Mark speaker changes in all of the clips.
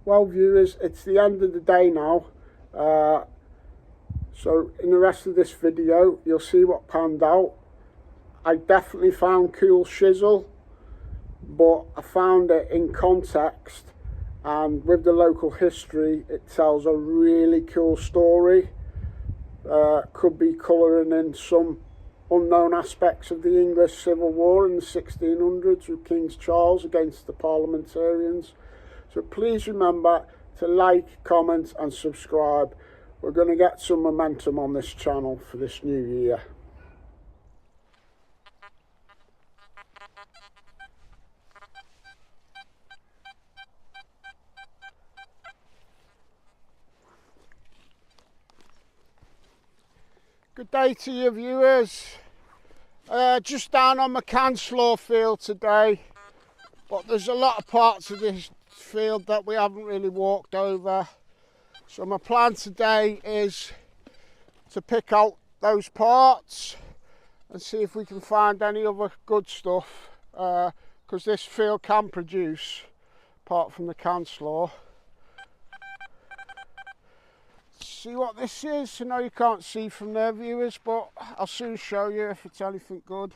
Speaker 1: Well, viewers, it's the end of the day now. So in the rest of this video, you'll see what panned out. I definitely found cool shizzle, but I found it in context, and with the local history, it tells a really cool story. Could be colouring in some unknown aspects of the English Civil War in the 1600s with King Charles against the parliamentarians. So please remember to like, comment and subscribe. We're going to get some momentum on this channel for this new year. Good day to you viewers. Just down on my Anglo field today, but there's a lot of parts of this field that we haven't really walked over. So my plan today is to pick out those parts and see if we can find any other good stuff, because this field can produce, apart from the Anglo. See what this is. I know you can't see from there, viewers, but I'll soon show you if it's anything good.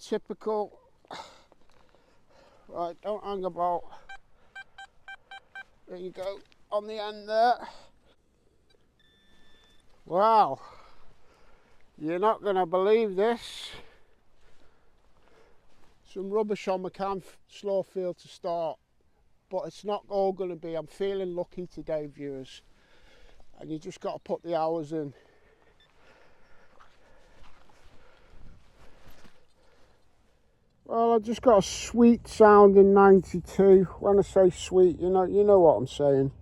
Speaker 1: Typical. Right, don't hang about. There you go, on the end there. Wow, you're not going to believe this. Some rubbish on my slow field to start, but it's not all going to be. I'm feeling lucky today, viewers, and you just got to put the hours in. Well, I just got a sweet sounding 92. When I say sweet, you know what I'm saying.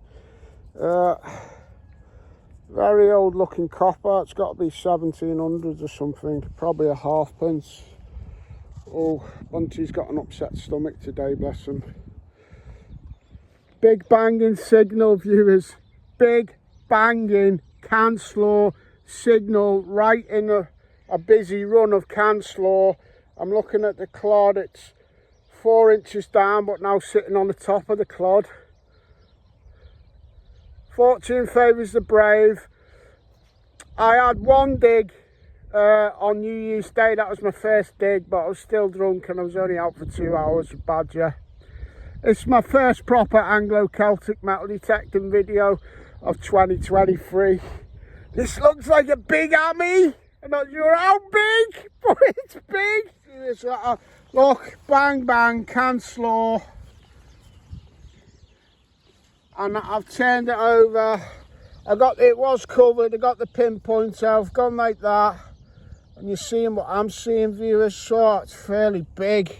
Speaker 1: Very old looking copper. It's got to be 1700s or something, probably a halfpence. Oh, Bunty's got an upset stomach today, bless him. Big banging signal, viewers. Big banging Anglo signal right in a busy run of Anglo. I'm looking at the clod. It's 4 inches down, but now sitting on the top of the clod. Fortune favours the brave. I had one dig on New Year's Day. That was my first dig, but I was still drunk and I was only out for 2 hours with Badger. It's my first proper Anglo-Celtic metal detecting video of 2023. This looks like a big hammy. I'm not sure how big, but it's big. Look, bang bang, Anglo. And I've turned it over. It was covered, I got the pinpoint out, I've gone like that. And you're seeing what I'm seeing, viewers, so it's fairly big.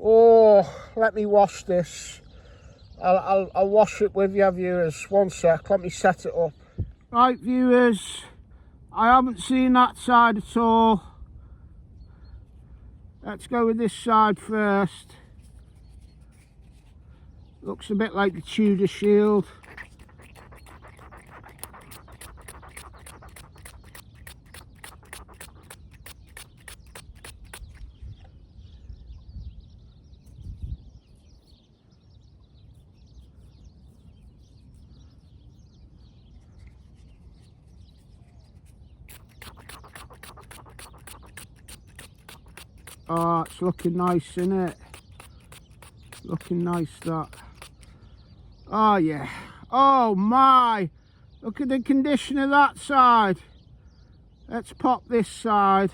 Speaker 1: Oh, let me wash this. I'll wash it with you, viewers. One sec, let me set it up. Right, viewers, I haven't seen that side at all. Let's go with this side first. Looks a bit like the Tudor shield. Oh, it's looking nice, isn't it? Looking nice, that. Oh, yeah. Oh, my. Look at the condition of that side. Let's pop this side.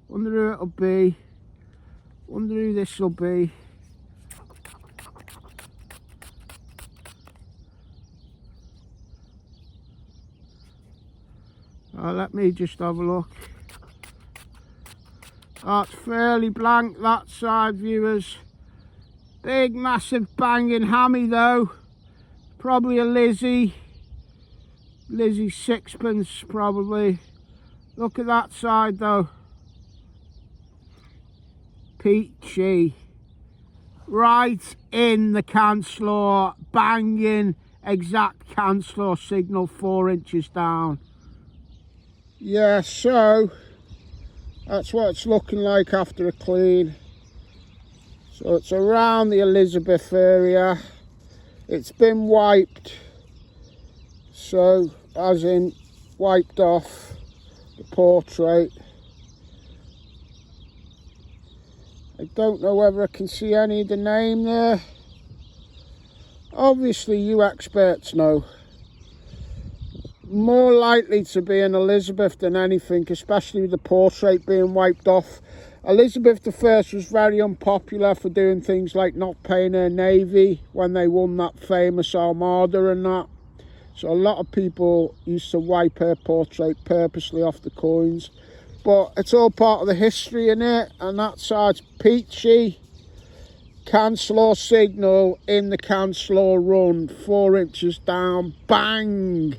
Speaker 1: Wonder who it'll be. Wonder who this will be. Let me just have a look. That's fairly blank, that side, viewers. Big, massive, banging hammy, though. Probably a Lizzie. Lizzie sixpence, probably. Look at that side, though. Peachy. Right in the Anglo, banging, exact Anglo signal, 4 inches down. Yeah, so that's what it's looking like after a clean. So it's around the Elizabeth area. It's been wiped, so as in wiped off the portrait. I don't know whether I can see any of the name there. Obviously you experts know. More likely to be an Elizabeth than anything, especially with the portrait being wiped off. Elizabeth I was very unpopular for doing things like not paying her navy when they won that famous Armada and that. So a lot of people used to wipe her portrait purposely off the coins. But it's all part of the history, innit? And that's how it's peachy. Cancel signal in the cancel run, 4 inches down, bang!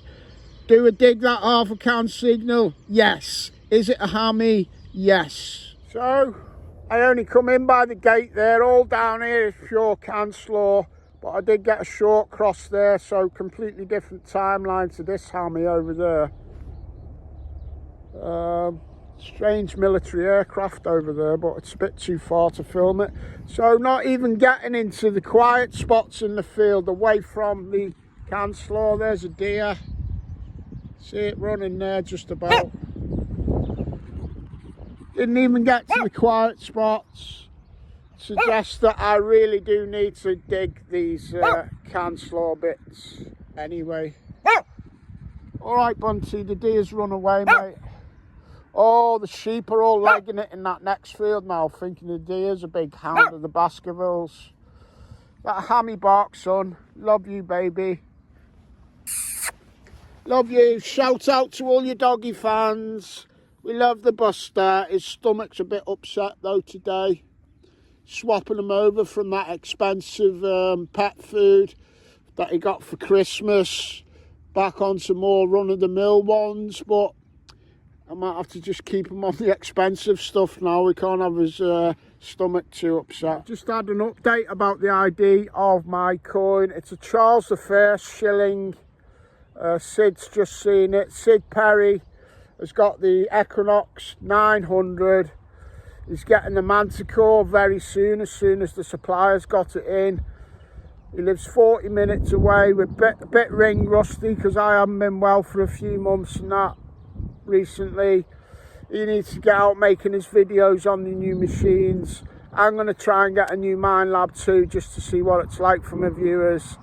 Speaker 1: Do a dig that half a can signal? Yes. Is it a hammy? Yes. So, I only come in by the gate there. All down here is pure cancel, but I did get a short cross there, so completely different timeline to this hammy over there. Strange military aircraft over there, but it's a bit too far to film it. So not even getting into the quiet spots in the field away from the cancel. There's a deer. See it running there just about. Didn't even get to the quiet spots. Suggests that I really do need to dig these cancel bits anyway. Alright Bunty, the deer's run away, mate. Oh, the sheep are all legging it in that next field now, thinking the deer's a big hound of the Baskervilles. That hammy bark, son. Love you, baby. Love you. Shout out to all your doggy fans. We love the Buster. His stomach's a bit upset though today. Swapping him over from that expensive pet food that he got for Christmas back on some more run-of-the-mill ones, but I might have to just keep him on the expensive stuff now. We can't have his stomach too upset. Just had an update about the ID of my coin. It's a Charles I shilling. Sid's just seen it. Sid Perry has got the Equinox 900. He's getting the Manticore very soon as the supplier's got it in. He lives 40 minutes away. We're a bit ring rusty because I haven't been well for a few months and that recently. He needs to get out making his videos on the new machines. I'm going to try and get a new Mine Lab too, just to see what it's like for my viewers.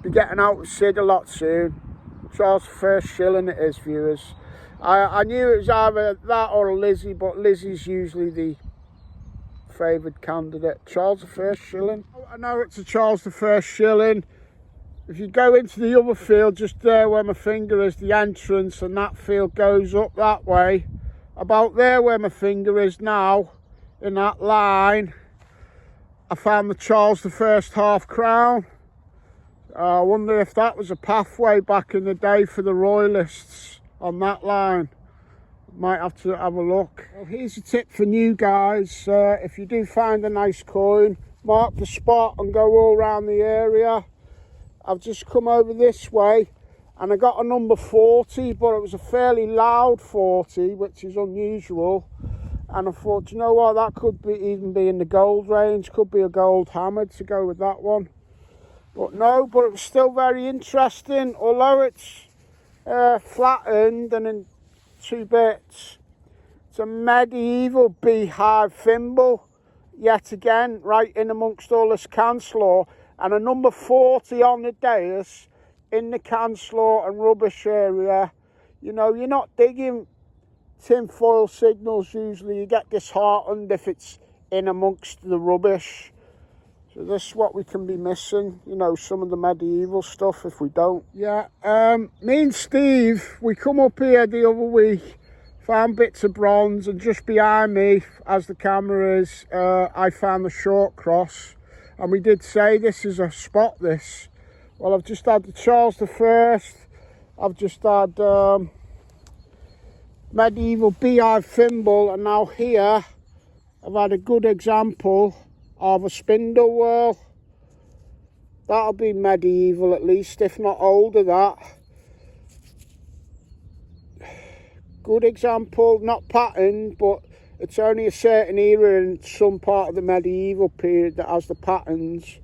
Speaker 1: Be getting out with Sid a lot soon. Charles I shilling it is, viewers. I knew it was either that or a Lizzie, but Lizzie's usually the favoured candidate. Charles I shilling. I know it's a Charles I shilling. If you go into the other field, just there where my finger is, the entrance, and that field goes up that way. About there where my finger is now, in that line, I found the Charles I half crown. I wonder if that was a pathway back in the day for the royalists on that line. Might have to have a look. Well, here's a tip for new guys. If you do find a nice coin, mark the spot and go all around the area. I've just come over this way and I got a number 40, but it was a fairly loud 40, which is unusual. And I thought, do you know what, that could be even be in the gold range, could be a gold hammered to go with that one. But no, but it was still very interesting, although it's flattened and in 2 bits. It's a medieval beehive thimble, yet again, right in amongst all this cancel, and a number 40 on the dais in the cancel and rubbish area. You know, you're not digging tinfoil signals usually. You get disheartened if it's in amongst the rubbish. So this is what we can be missing, you know, some of the medieval stuff if we don't. Yeah, me and Steve, we come up here the other week, found bits of bronze, and just behind me, as the camera is, I found the short cross. And we did say this is a spot, this. Well, I've just had the Charles I, I've just had medieval beehive thimble, and now here I've had a good example of a spindle whirl. That'll be medieval at least, if not older, that. good example, not patterned, but it's only a certain era in some part of the medieval period that has the patterns.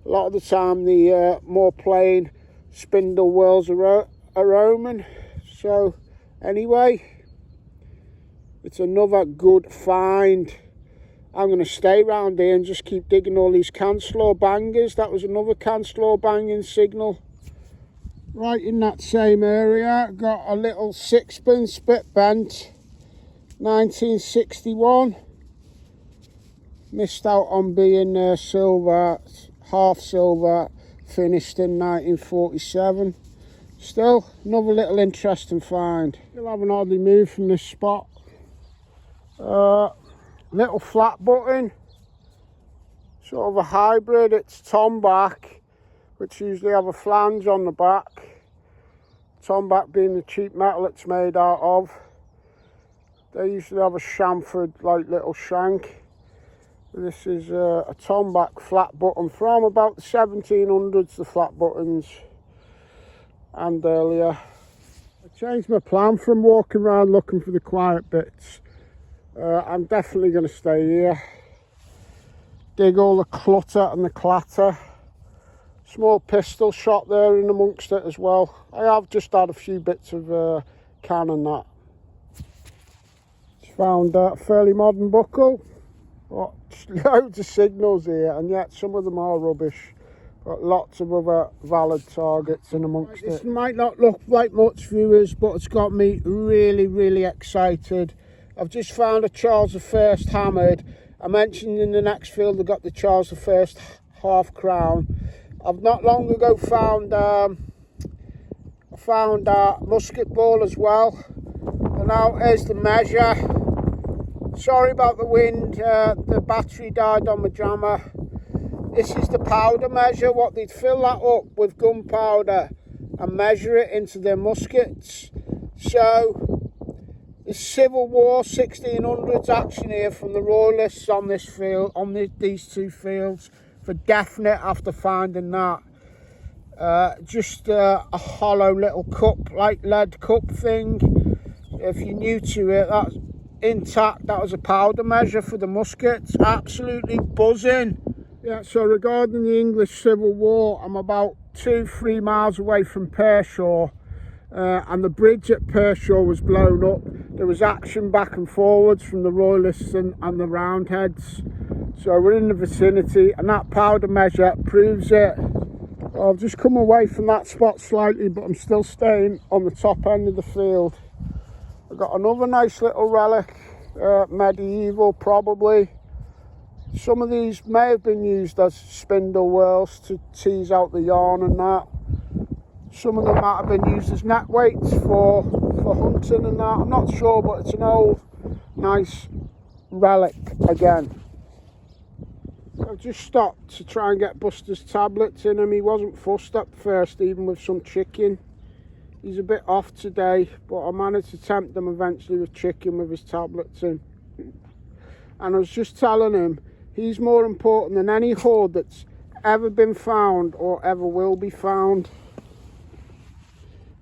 Speaker 1: A lot of the time the more plain spindle whorls are Roman. So anyway, it's another good find. I'm going to stay round here and just keep digging all these cancel bangers. That was another cancel banging signal. Right in that same area, got a little sixpence bit bent, 1961. Missed out on being silver, half silver, finished in 1947. Still, another little interesting find. Still haven't hardly moved from this spot. Little flat button, sort of a hybrid. It's tomback, which usually have a flange on the back. Tomback being the cheap metal it's made out of. They usually have a chamfered like little shank. This is a tomback flat button from about the 1700s, the flat buttons, and earlier. I changed my plan from walking around looking for the quiet bits. I'm definitely going to stay here, dig all the clutter and the clatter. Small pistol shot there in amongst it as well. I have just had a few bits of can and that. Just found a fairly modern buckle. Got loads of signals here, and yet some of them are rubbish. Got lots of other valid targets in amongst it. This might not look like much, viewers, but it's got me really excited. I've just found a Charles I hammered. I mentioned in the next field I got the Charles I half crown. I've not long ago found a musket ball as well. And now here's the measure. Sorry about the wind, the battery died on my jammer. This is the powder measure, what they'd fill that up with gunpowder and measure it into their muskets. So the Civil War 1600's action here from the Royalists on this field, on these two fields, for definite after finding that. Just a hollow little cup, like lead cup thing. If you're new to it, that's intact. That was a powder measure for the muskets. Absolutely buzzing. Yeah, so regarding the English Civil War, I'm about 2-3 miles away from Pershore, and the bridge at Pershore was blown up. There was action back and forwards from the Royalists and the Roundheads. So we're in the vicinity, and that powder measure proves it. I've just come away from that spot slightly, but I'm still staying on the top end of the field. I've got another nice little relic, medieval probably. Some of these may have been used as spindle whorls to tease out the yarn and that. Some of them might have been used as net weights for hunting and that. I'm not sure, but it's an old, nice relic again. I've just stopped to try and get Buster's tablets in him. He wasn't fussed at first, even with some chicken. He's a bit off today, but I managed to tempt him eventually with chicken with his tablets in. And I was just telling him, he's more important than any hoard that's ever been found or ever will be found.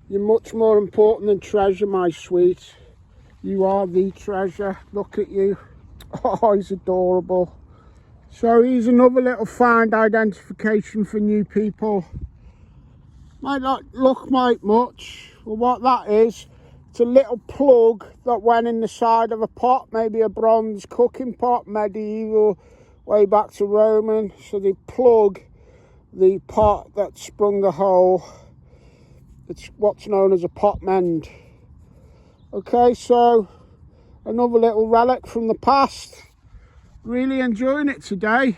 Speaker 1: You're much more important than treasure, my sweet. You are the treasure. Look at you. Oh, he's adorable. So here's another little find identification for new people. Might not look like much, but what that is, it's a little plug that went in the side of a pot, maybe a bronze cooking pot, medieval, way back to Roman. So they plug the pot that sprung a hole. It's what's known as a pot mend. Okay, so another little relic from the past. Really enjoying it today.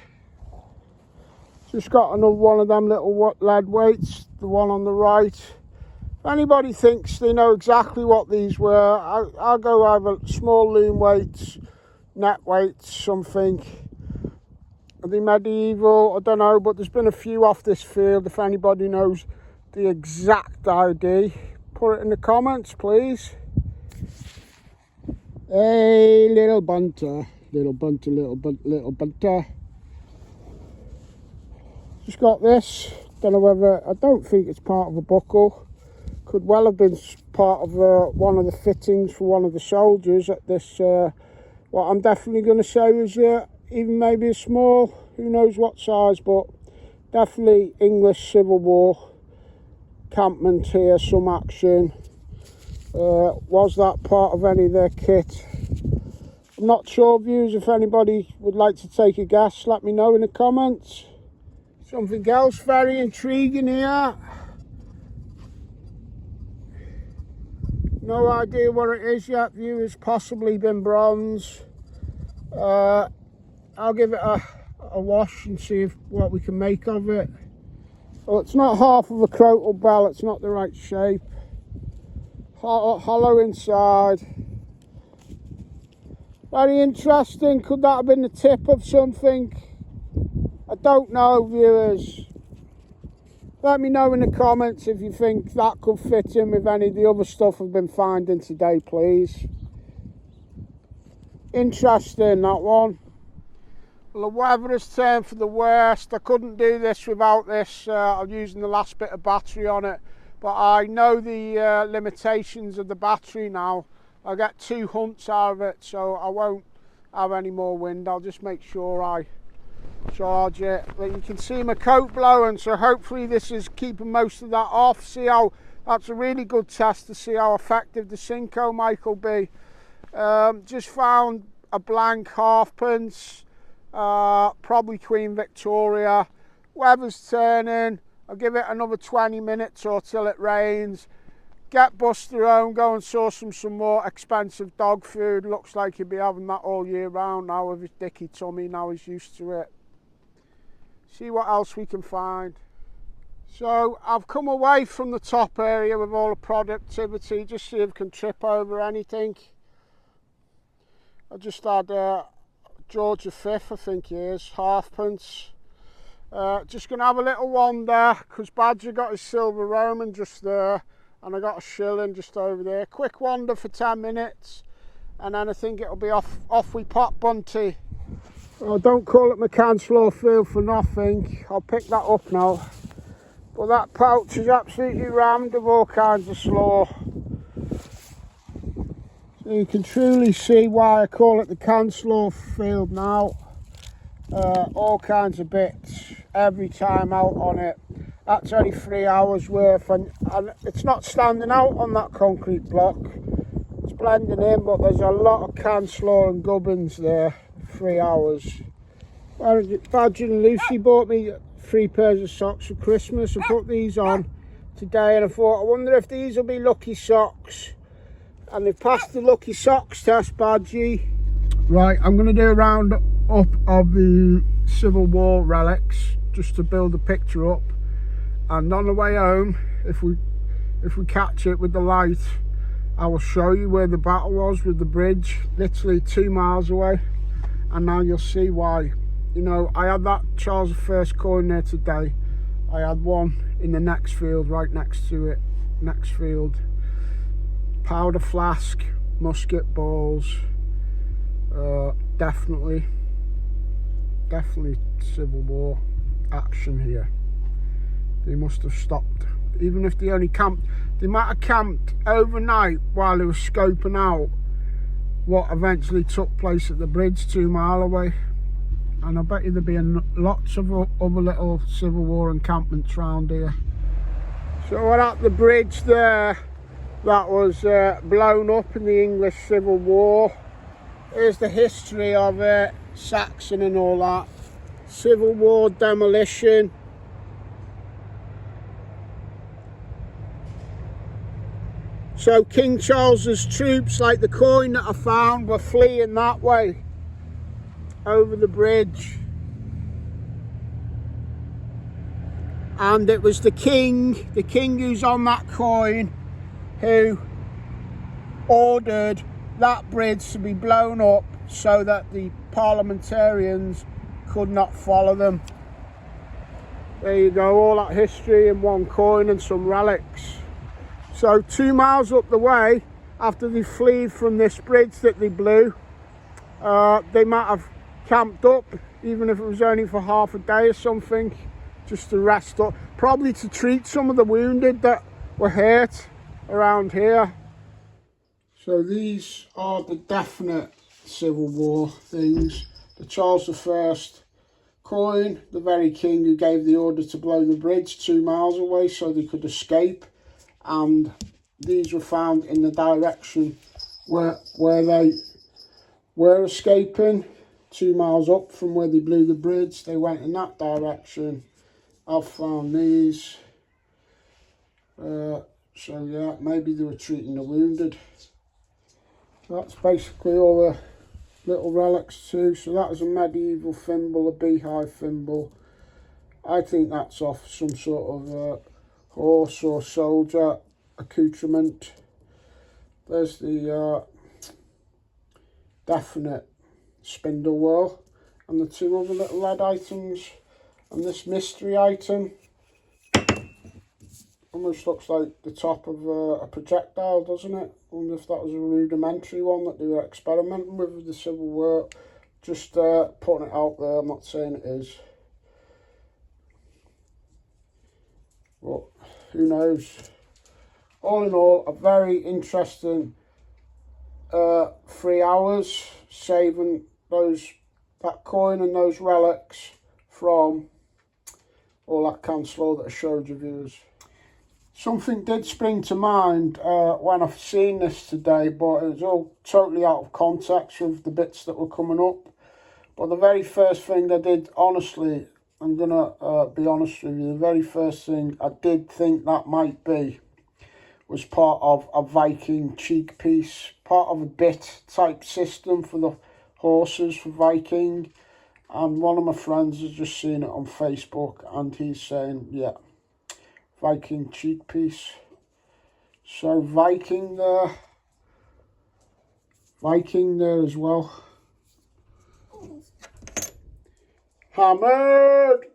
Speaker 1: Just got another one of them little lead weights, the one on the right. If anybody thinks they know exactly what these were, I'll go either small loom weights, net weights, something. Are they medieval? I don't know, but there's been a few off this field. If anybody knows the exact ID, put it in the comments, please. Hey, little bunter. Little bunter. Just got this. Don't know whether, I don't think it's part of a buckle. Could well have been part of one of the fittings for one of the soldiers at this, what I'm definitely going to say is even maybe a small, who knows what size, but definitely English Civil War encampment here, some action. Was that part of any of their kit? I'm not sure, viewers. If anybody would like to take a guess, let me know in the comments. Something else very intriguing here. No idea what it is yet, viewers. Possibly been bronze. I'll give it a wash and see what we can make of it. Well, it's not half of a crotal bell. It's not the right shape. Hollow inside. Very interesting. Could that have been the tip of something? I don't know, viewers. Let me know in the comments if you think that could fit in with any of the other stuff I've been finding today, please. Interesting, that one. Well, the weather has turned for the worst. I couldn't do this without this. I'm using the last bit of battery on it. But I know the limitations of the battery now. I get 2 hunts out of it, so I won't have any more wind. I'll just make sure I charge it. But you can see my coat blowing, so hopefully this is keeping most of that off. See how, that's a really good test to see how effective the Cinco mic will be. Just found a blank halfpence, probably Queen Victoria. Weather's turning. I'll give it another 20 minutes or till it rains. Get Buster home, go and source him some more expensive dog food. Looks like he'll be having that all year round now with his dicky tummy. Now he's used to it. See what else we can find. So I've come away from the top area with all the productivity, just see if I can trip over anything. I just had George V, I think he is, halfpence. Just going to have a little wander, because Badger got his silver Roman just there, and I got a shilling just over there. Quick wander for 10 minutes, and then I think it'll be off we pop, Bunty. I don't call it McCann's Floor Field for nothing. I'll pick that up now. But that pouch is absolutely rammed with all kinds of slaw. So you can truly see why I call it the Canslaw Field now. All kinds of bits every time out on it. That's only 3 hours worth, and it's not standing out on that concrete block. It's blending in, but there's a lot of Canslaw and gubbins there. 3 hours. Badger and Lucy bought me 3 pairs of socks for Christmas. I put these on today, and I thought, I wonder if these will be lucky socks. And they've passed the lucky socks test, Badgie. Right, I'm going to do a round up of the Civil War relics just to build a picture up. And on the way home, if we catch it with the light, I will show you where the battle was with the bridge, literally 2 miles away. And now you'll see why. You know, I had that Charles I coin there today. I had one in the next field, right next to it. Next field. Powder flask, musket balls. Definitely Civil War action here. They must have stopped. Even if they only camped, they might have camped overnight while they were scoping out what eventually took place at the bridge 2 miles away. And I bet you there'll be lots of other little Civil War encampments around here. So we're at the bridge there that was blown up in the English Civil War. Here's the history of it, Saxon and all that. Civil War demolition. So King Charles's troops, like the coin that I found, were fleeing that way over the bridge, and it was the king who's on that coin, who ordered that bridge to be blown up so that the parliamentarians could not follow them. There you go, all that history in one coin and some relics. So 2 miles up the way, after they fled from this bridge that they blew, they might have camped up, even if it was only for half a day or something, just to rest up, probably to treat some of the wounded that were hurt around here. So these are the definite Civil War things. The Charles I coin, the very king who gave the order to blow the bridge 2 miles away so they could escape, and these were found in the direction where they were escaping, 2 miles up from where they blew the bridge. They went in that direction. I've found these. So yeah, maybe they were treating the wounded. That's basically all the little relics too. So that was a medieval thimble, a beehive thimble. I think that's off some sort of horse or soldier accoutrement. There's the definite spindle whorl, and the 2 other little lead items, and this mystery item almost looks like the top of a projectile, doesn't it? I wonder if that was a rudimentary one that they were experimenting with the Civil War. Just putting it out there, I'm not saying it is, but who knows. All in all, a very interesting 3 hours, saving that coin and those relics from all that cancel that I showed you viewers. Something did spring to mind when I've seen this today, but it was all totally out of context with the bits that were coming up. But the very first thing I did, honestly, I'm going to be honest with you, the very first thing I did think that might be was part of a Viking cheek piece, part of a bit type system for the horses for Viking. And one of my friends has just seen it on Facebook and he's saying, yeah, Viking cheek piece. So Viking there as well. Hammered!